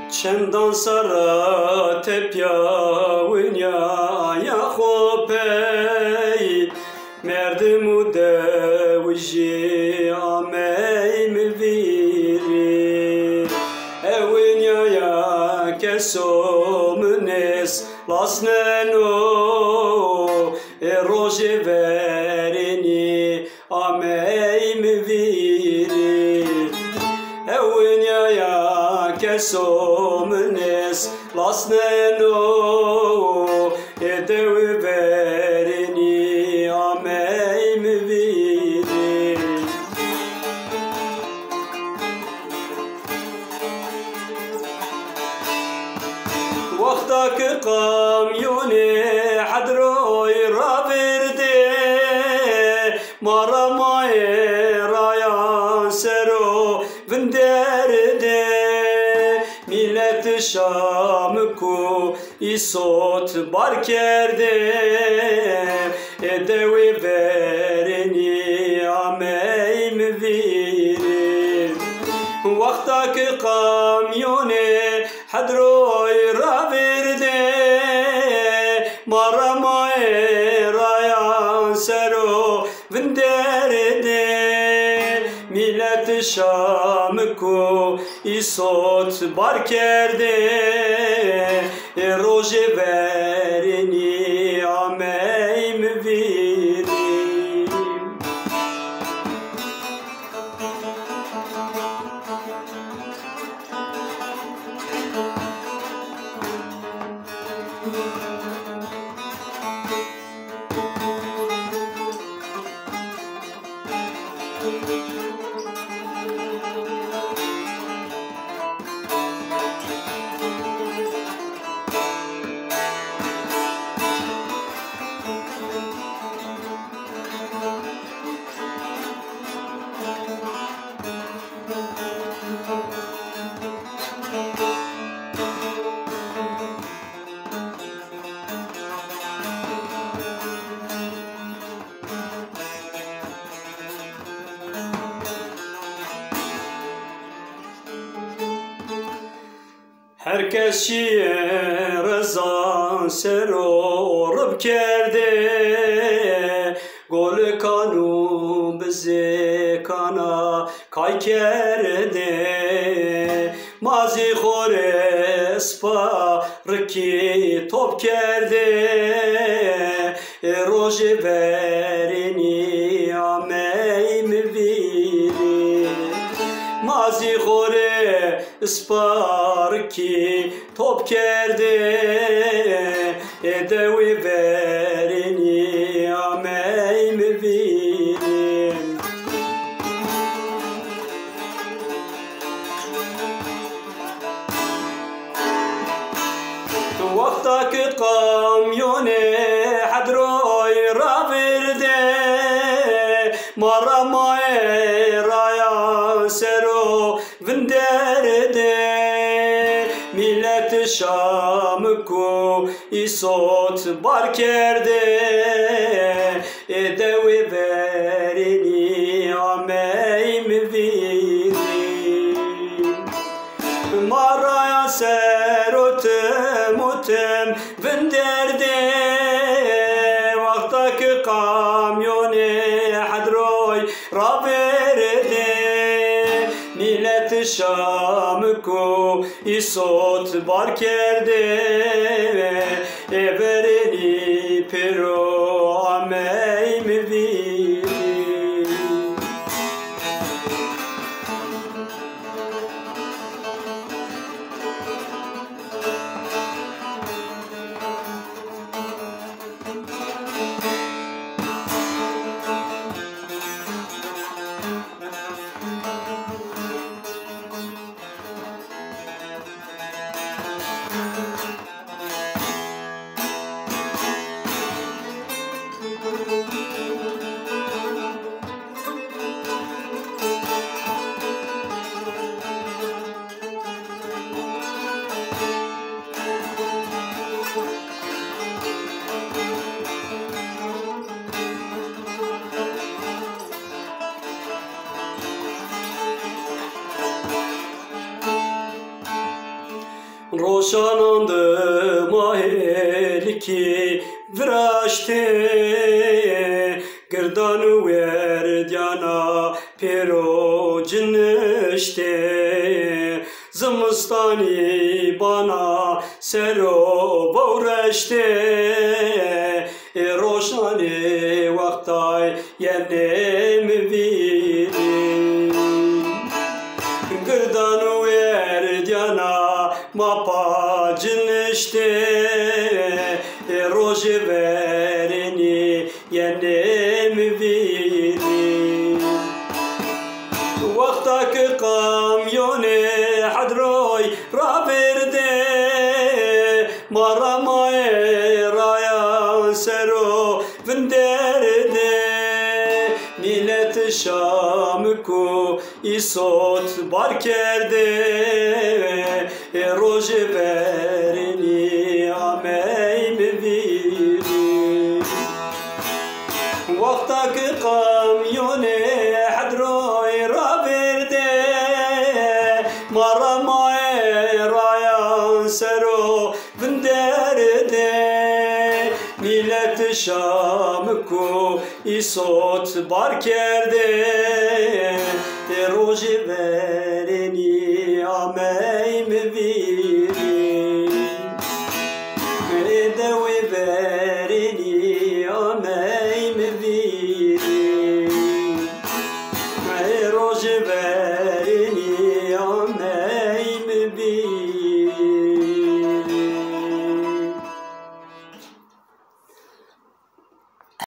چندان سرا تپیا ونیا یا خوبی مردم و دوجی آمی مبیری ونیا یا کسو منس لاسننو روژ ورینی آمی مبیری ونیا یا کسو منس لاسننو دوی ورینی آمی مبیری وقتا که قامیونی حدروی را برده مارا مای رایان سرو بندرده ملت شام کو ای صوت بار کرده دوی ورینی آمی مبیری وقتا که قامیونه حدروی را برده مارا مای رایان سرو بندرده ملت شام کو ای صوت بار کرده روژ ورینی آمی مبیری herkes rızan serorub kerde gol kanu bizi kana kay kerde mazi khore spa riki top kerde roje verini amey mviri mazi khore sparki top kerde devi verini amey mviri وقتا که قامیونه حدروی را برده مارا مای رایان سرو وندرده ملت شام کو ای صوت بار کرده دوی برینی آمی مبیری مارا سروت متم وندرده وقتا که قامیونه حدروی را برده ملت شام کو ای صوت بار کرده برینی پرو آمی مبیری roşanandı maheliki vraşte girdan verdiyana pero cinişte zımstani bana sero bavreşte roşani vaktay yenem virin girdan verdiyana mapa cinişte roje vereni yenem virin vaktaki kamyone hadroy raberde maramay raya sero vinderde millet şamku isot barkerde roje vereni amey virin vaktaki kamyone hadroy raberde maramay raya sero vinderde millet şamku isot barkerde roje vereni amey virin devi vereni